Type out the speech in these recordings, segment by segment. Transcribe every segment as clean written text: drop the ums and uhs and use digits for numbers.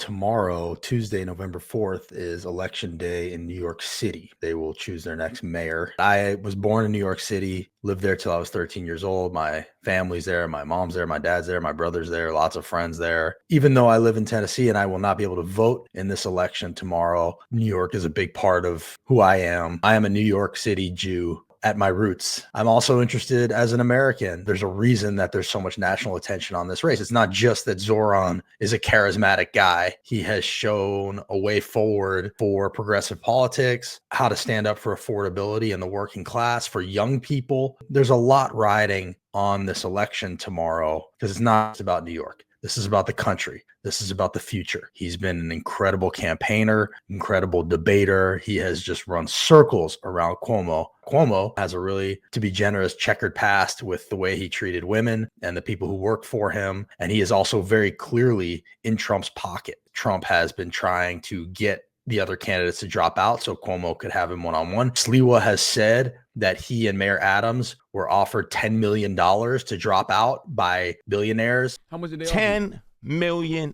tomorrow, Tuesday, November 4th, is election day in New York City. They will choose their next mayor. I was born in New York City, lived there till I was 13 years old. My family's there, my mom's there, my dad's there, my brother's there, lots of friends there. Even though I live in Tennessee and I will not be able to vote in this election tomorrow, New York is a big part of who I am. I am a New York City Jew at my roots. I'm also interested as an American. There's a reason that there's so much national attention on this race. It's not just that Zohran is a charismatic guy. He has shown a way forward for progressive politics, how to stand up for affordability in the working class, for young people. There's a lot riding on this election tomorrow because it's not just about New York. This is about the country. This is about the future. He's been an incredible campaigner, incredible debater. He has just run circles around CUOMO. CUOMO has a really, to be generous, checkered past with the way he treated women and the people who work for him. And he is also very clearly in Trump's pocket. Trump has been trying to get the other candidates to drop out so CUOMO could have him one-on-one. Sliwa has said that he and Mayor Adams were offered $10 million to drop out by billionaires. How much did they $10 million.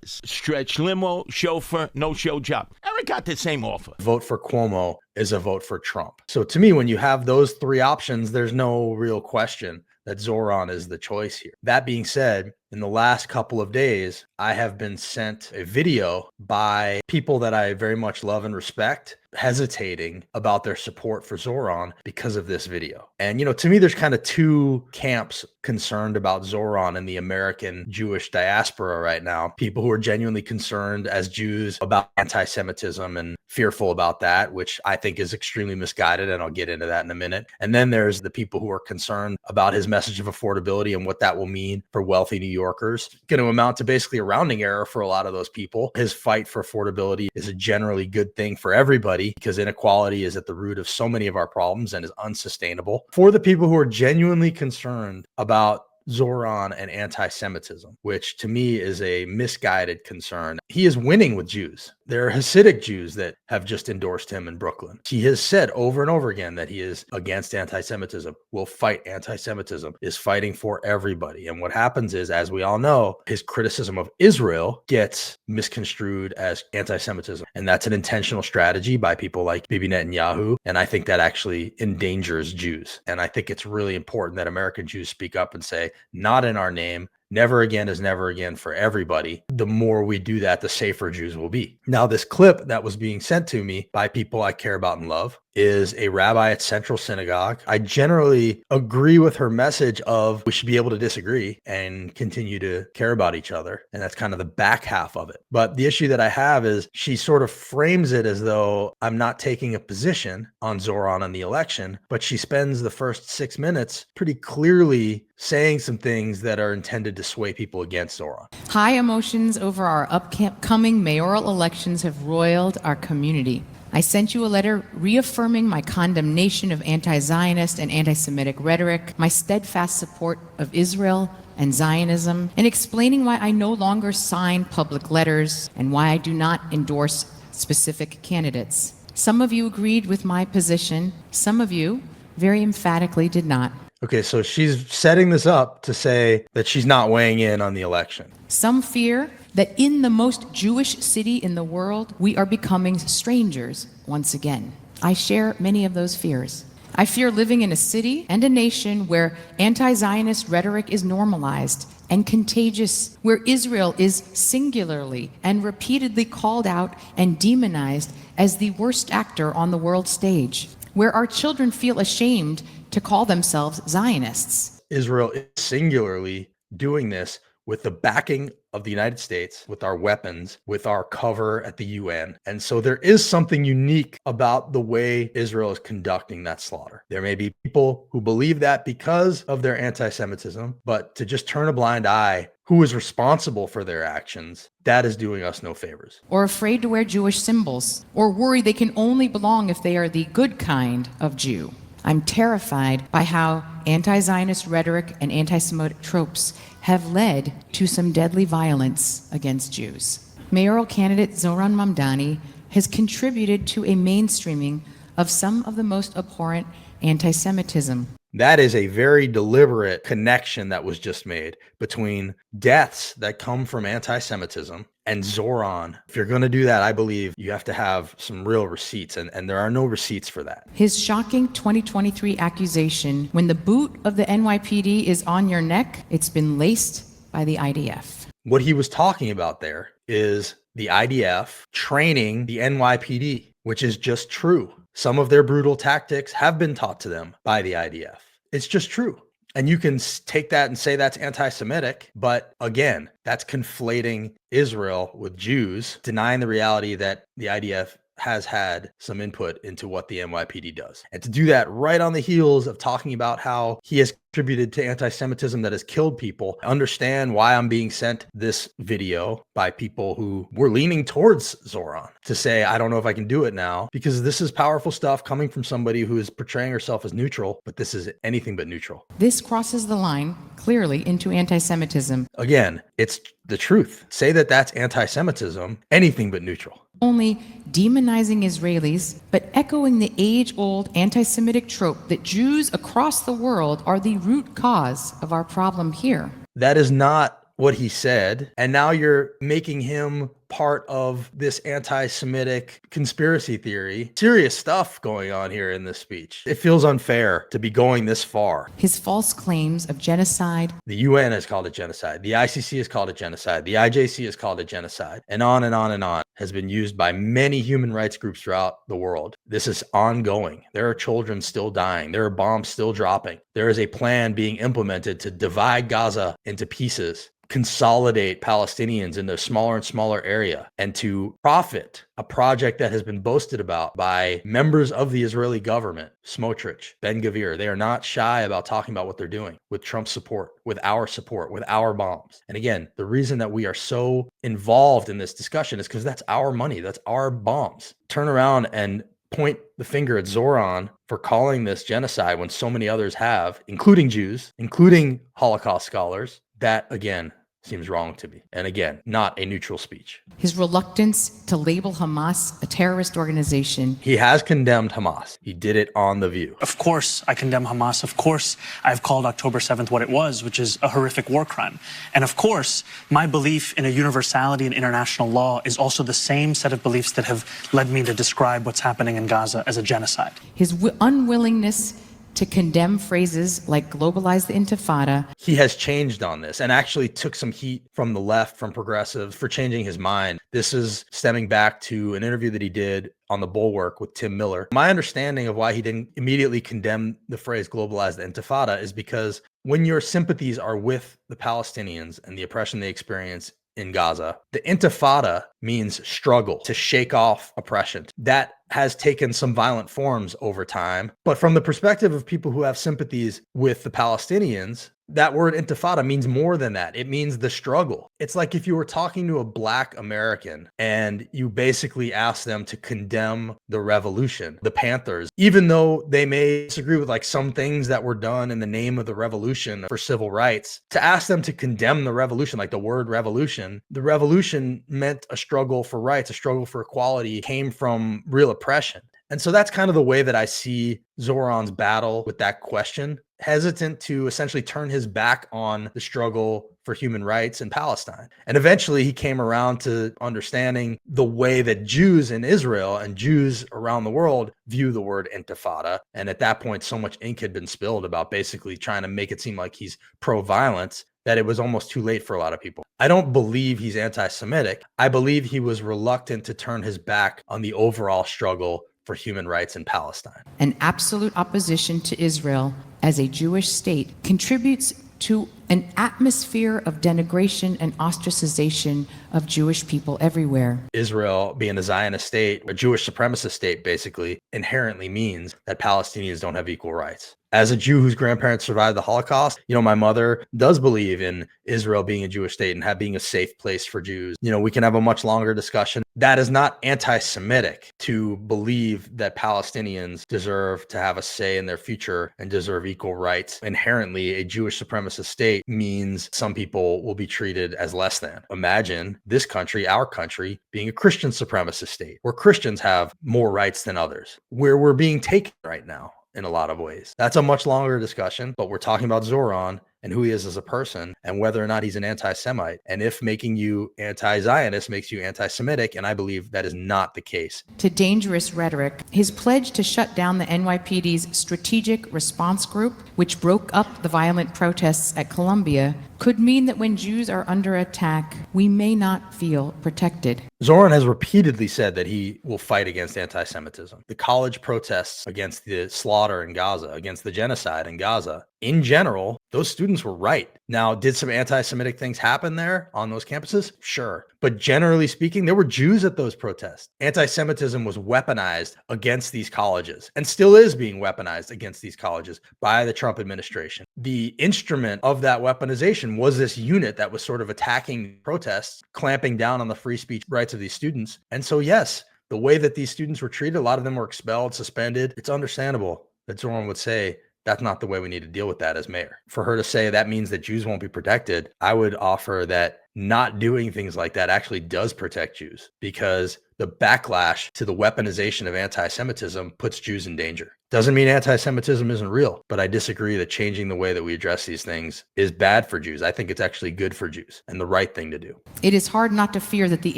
Stretch limo, chauffeur, no show job. Eric got the same offer. Vote for CUOMO is a vote for Trump. So to me, when you have those three options, there's no real question that Zohran is the choice here. That being said, in the last couple of days, I have been sent a video by people that I very much love and respect, hesitating about their support for Zohran because of this video. And, to me, there's kind of two camps concerned about Zohran in the American Jewish diaspora right now. People who are genuinely concerned as Jews about anti-Semitism and fearful about that, which I think is extremely misguided. And I'll get into that in a minute. And then there's the people who are concerned about his message of affordability and what that will mean for wealthy New Yorkers. It's going to amount to basically a rounding error for a lot of those people. His fight for affordability is a generally good thing for everybody because inequality is at the root of so many of our problems and is unsustainable. For the people who are genuinely concerned about Zohran and anti-Semitism, which to me is a misguided concern. He is winning with Jews. There are Hasidic Jews that have just endorsed him in Brooklyn. He has said over and over again that he is against anti-Semitism, will fight anti-Semitism, is fighting for everybody. And what happens is, as we all know, his criticism of Israel gets misconstrued as anti-Semitism. And that's an intentional strategy by people like Bibi Netanyahu. And I think that actually endangers Jews. And I think it's really important that American Jews speak up and say, not in our name. Never again is never again for everybody. The more we do that, the safer Jews will be. Now, this clip that was being sent to me by people I care about and love is a rabbi at Central Synagogue. I generally agree with her message of we should be able to disagree and continue to care about each other. And that's kind of the back half of it. But the issue that I have is she sort of frames it as though I'm not taking a position on Zohran and the election, but she spends the first 6 minutes pretty clearly saying some things that are intended to sway people against Zohran. High emotions over our upcoming mayoral elections have roiled our community. I sent you a letter reaffirming my condemnation of anti-Zionist and anti-Semitic rhetoric, my steadfast support of Israel and Zionism, and explaining why I no longer sign public letters and why I do not endorse specific candidates. Some of you agreed with my position. Some of you very emphatically did not. Okay, so she's setting this up to say that she's not weighing in on the election. Some fear that in the most Jewish city in the world, we are becoming strangers once again. I share many of those fears. I fear living in a city and a nation where anti-Zionist rhetoric is normalized and contagious, where Israel is singularly and repeatedly called out and demonized as the worst actor on the world stage, where our children feel ashamed to call themselves Zionists. Israel is singularly doing this with the backing of the United States, with our weapons, with our cover at the UN. And so there is something unique about the way Israel is conducting that slaughter. There may be people who believe that because of their anti-Semitism, but to just turn a blind eye, who is responsible for their actions, that is doing us no favors. Or afraid to wear Jewish symbols, or worry they can only belong if they are the good kind of Jew. I'm terrified by how anti-Zionist rhetoric and anti-Semitic tropes have led to some deadly violence against Jews. Mayoral candidate Zohran Mamdani has contributed to a mainstreaming of some of the most abhorrent anti-Semitism. That is a very deliberate connection that was just made between deaths that come from anti-Semitism And Zohran, if you're going to do that, I believe you have to have some real receipts, and there are no receipts for that. His shocking 2023 accusation, when the boot of the NYPD is on your neck, it's been laced by the IDF. What he was talking about there is the IDF training the NYPD, which is just true. Some of their brutal tactics have been taught to them by the IDF. It's just true. And you can take that and say that's anti-Semitic, but again, that's conflating Israel with Jews, denying the reality that the IDF has had some input into what the NYPD does. And to do that right on the heels of talking about how he has contributed to anti-Semitism that has killed people, understand why I'm being sent this video by people who were leaning towards Zohran to say, I don't know if I can do it now, because this is powerful stuff coming from somebody who is portraying herself as neutral, but this is anything but neutral. This crosses the line clearly into anti-Semitism. Again, it's the truth. Say that that's anti-Semitism, anything but neutral. Only demonizing Israelis, but echoing the age-old anti-Semitic trope that Jews across the world are the root cause of our problem here. That is not what he said. And now you're making him part of this anti-Semitic conspiracy theory. Serious stuff going on here in this speech. It feels unfair to be going this far. His false claims of genocide. The UN has called it genocide. The ICC has called it genocide. The IJC has called it genocide. And on and on and on has been used by many human rights groups throughout the world. This is ongoing. There are children still dying. There are bombs still dropping. There is a plan being implemented to divide Gaza into pieces, consolidate Palestinians into a smaller and smaller area, and to profit a project that has been boasted about by members of the Israeli government, Smotrich, Ben-Gvir. They are not shy about talking about what they're doing with Trump's support, with our bombs. And again, the reason that we are so involved in this discussion is because that's our money. That's our bombs. Turn around and point the finger at Zohran for calling this genocide when so many others have, including Jews, including Holocaust scholars. That, again, seems wrong to me. And again, not a neutral speech. His reluctance to label Hamas a terrorist organization. He has condemned Hamas. He did it on The View. Of course, I condemn Hamas. Of course, I've called October 7th what it was, which is a horrific war crime. And of course, my belief in a universality in international law is also the same set of beliefs that have led me to describe what's happening in Gaza as a genocide. His unwillingness to condemn phrases like globalize the intifada. He has changed on this and actually took some heat from the left, from progressives, for changing his mind. This is stemming back to an interview that he did on the Bulwark with Tim Miller. My understanding of why he didn't immediately condemn the phrase globalize the intifada is because when your sympathies are with the Palestinians and the oppression they experience in Gaza, the intifada means struggle, to shake off oppression. That has taken some violent forms over time. But from the perspective of people who have sympathies with the Palestinians, that word intifada means more than that. It means the struggle. It's like if you were talking to a Black American and you basically asked them to condemn the revolution, the Panthers, even though they may disagree with like some things that were done in the name of the revolution for civil rights, to ask them to condemn the revolution, like the word revolution, the revolution meant a struggle for rights, a struggle for equality, came from real oppression. And so that's kind of the way that I see Zohran's battle with that question, hesitant to essentially turn his back on the struggle for human rights in Palestine. And eventually he came around to understanding the way that Jews in Israel and Jews around the world view the word intifada. And at that point, so much ink had been spilled about basically trying to make it seem like he's pro-violence that it was almost too late for a lot of people. I don't believe he's anti-Semitic. I believe he was reluctant to turn his back on the overall struggle for human rights in Palestine. An absolute opposition to Israel as a Jewish state contributes to an atmosphere of denigration and ostracization of Jewish people everywhere. Israel being a Zionist state, a Jewish supremacist state, basically inherently means that Palestinians don't have equal rights. As a Jew whose grandparents survived the Holocaust, my mother does believe in Israel being a Jewish state and being a safe place for Jews. We can have a much longer discussion. That is not anti-Semitic to believe that Palestinians deserve to have a say in their future and deserve equal rights. Inherently, a Jewish supremacist state means some people will be treated as less than. Imagine this country, our country, being a Christian supremacist state where Christians have more rights than others, where we're being taken right now in a lot of ways. That's a much longer discussion, but we're talking about Zohran and who he is as a person and whether or not he's an anti-Semite. And if making you anti-Zionist makes you anti-Semitic, and I believe that is not the case. To dangerous rhetoric, his pledge to shut down the NYPD's Strategic Response Group, which broke up the violent protests at Columbia, could mean that when Jews are under attack, we may not feel protected. Zohran has repeatedly said that he will fight against anti-Semitism. The college protests against the slaughter in Gaza, against the genocide in Gaza, in general, those students were right. Now, did some anti-Semitic things happen there on those campuses? Sure. But generally speaking, there were Jews at those protests. Anti-Semitism was weaponized against these colleges and still is being weaponized against these colleges by the Trump administration. The instrument of that weaponization was this unit that was sort of attacking protests, clamping down on the free speech rights of these students. And so, yes, the way that these students were treated, a lot of them were expelled, suspended. It's understandable that Zohran would say, that's not the way we need to deal with that as mayor. For her to say that means that Jews won't be protected, I would offer that not doing things like that actually does protect Jews, because the backlash to the weaponization of anti-Semitism puts Jews in danger. Doesn't mean anti-Semitism isn't real, but I disagree that changing the way that we address these things is bad for Jews. I think it's actually good for Jews and the right thing to do. It is hard not to fear that the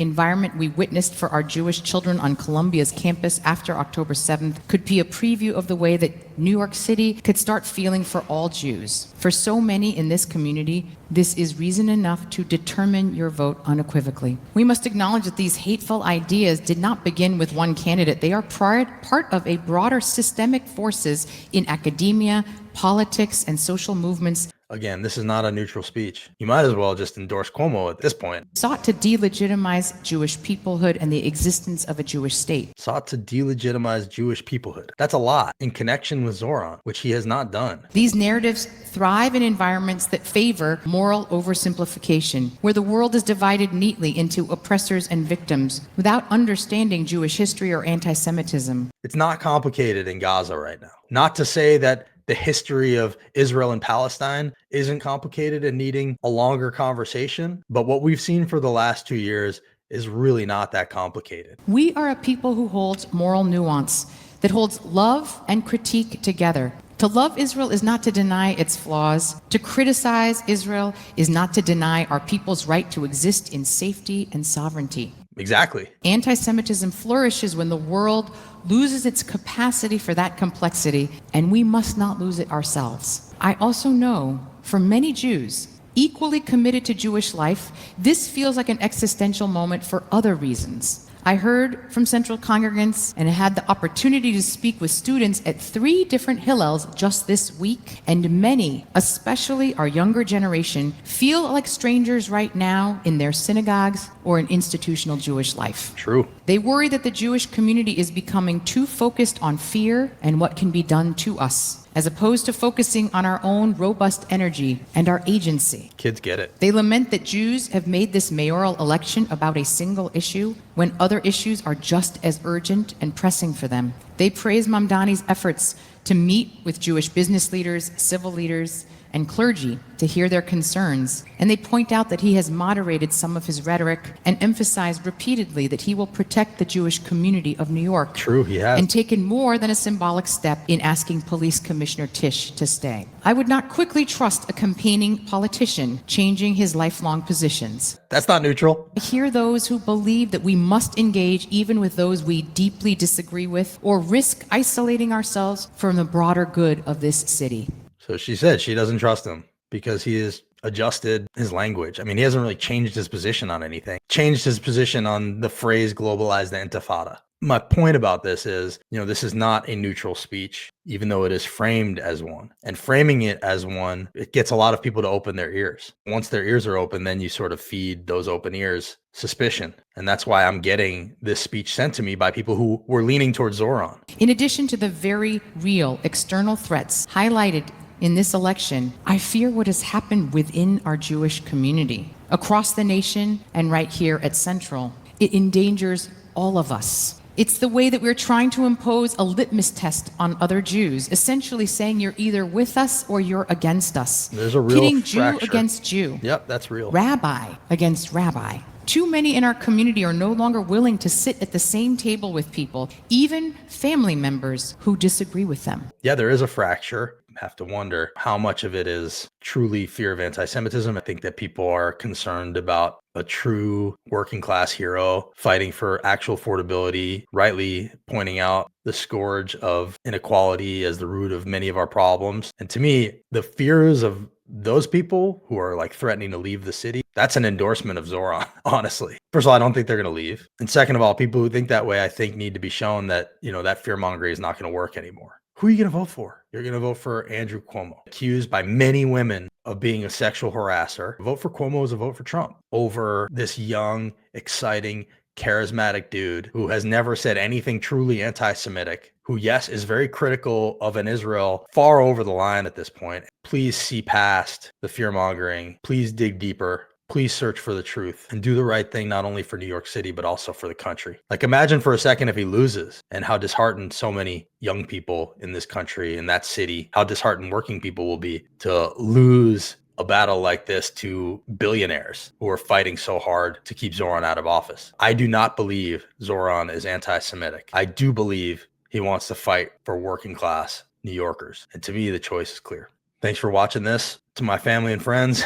environment we witnessed for our Jewish children on Columbia's campus after October 7th could be a preview of the way that New York City could start feeling for all Jews. For so many in this community, this is reason enough to determine your vote unequivocally. We must acknowledge that these hateful ideas did not begin with one candidate. They are part of a broader systemic forces in academia, politics, and social movements. Again, this is not a neutral speech. You might as well just endorse CUOMO at this point. Sought to delegitimize Jewish peoplehood and the existence of a Jewish state. Sought to delegitimize Jewish peoplehood. That's a lot in connection with Zohran, which he has not done. These narratives thrive in environments that favor moral oversimplification, where the world is divided neatly into oppressors and victims without understanding Jewish history or anti-Semitism. It's not complicated in Gaza right now. Not to say that the history of Israel and Palestine isn't complicated and needing a longer conversation, but what we've seen for the last 2 years is really not that complicated. We are a people who holds moral nuance, that holds love and critique together. To love Israel is not to deny its flaws. To criticize Israel is not to deny our people's right to exist in safety and sovereignty. Exactly. Anti-Semitism flourishes when the world loses its capacity for that complexity, and we must not lose it ourselves. I also know, for many Jews, equally committed to Jewish life, this feels like an existential moment for other reasons. I heard from Central congregants and had the opportunity to speak with students at 3 different Hillels just this week, and many, especially our younger generation, feel like strangers right now in their synagogues or in institutional Jewish life. True. They worry that the Jewish community is becoming too focused on fear and what can be done to us, as opposed to focusing on our own robust energy and our agency. Kids get it. They lament that Jews have made this mayoral election about a single issue when other issues are just as urgent and pressing for them. They praise Mamdani's efforts to meet with Jewish business leaders, civil leaders, and clergy to hear their concerns, and they point out that he has moderated some of his rhetoric and emphasized repeatedly that he will protect the Jewish community of New York. True, he has. And taken more than a symbolic step in asking Police Commissioner Tisch to stay. I would not quickly trust a campaigning politician changing his lifelong positions. That's not neutral. I hear those who believe that we must engage even with those we deeply disagree with, or risk isolating ourselves from the broader good of this city. So she said she doesn't trust him because he has adjusted his language. I mean, he hasn't really changed his position on anything. Changed his position on the phrase globalized intifada. My point about this is, this is not a neutral speech, even though it is framed as one. And framing it as one, it gets a lot of people to open their ears. Once their ears are open, then you sort of feed those open ears suspicion. And that's why I'm getting this speech sent to me by people who were leaning towards Zohran. In addition to the very real external threats highlighted in this election, I fear what has happened within our Jewish community, across the nation and right here at Central. It endangers all of us. It's the way that we're trying to impose a litmus test on other Jews, essentially saying you're either with us or you're against us. There's a real pitting fracture. Jew against Jew. Yep, that's real. Rabbi against rabbi. Too many in our community are no longer willing to sit at the same table with people, even family members who disagree with them. Yeah, there is a fracture. have to wonder how much of it is truly fear of anti-Semitism. I think that people are concerned about a true working class hero fighting for actual affordability, rightly pointing out the scourge of inequality as the root of many of our problems. And to me, the fears of those people who are like threatening to leave the city, that's an endorsement of Zohran, honestly. First of all, I don't think they're going to leave. And second of all, people who think that way, I think need to be shown that, that fear mongering is not going to work anymore. Who are you going to vote for? You're going to vote for Andrew Cuomo, accused by many women of being a sexual harasser. Vote for Cuomo is a vote for Trump over this young, exciting, charismatic dude who has never said anything truly anti-Semitic, who, yes, is very critical of an Israel far over the line at this point. Please see past the fear mongering. Please dig deeper. Please search for the truth and do the right thing, not only for New York City, but also for the country. Like, imagine for a second if he loses and how disheartened so many young people in this country, in that city, how disheartened working people will be to lose a battle like this to billionaires who are fighting so hard to keep Zohran out of office. I do not believe Zohran is anti-Semitic. I do believe he wants to fight for working class New Yorkers. And to me, the choice is clear. Thanks for watching this. To my family and friends,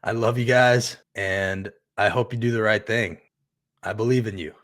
I love you guys, and I hope you do the right thing. I believe in you.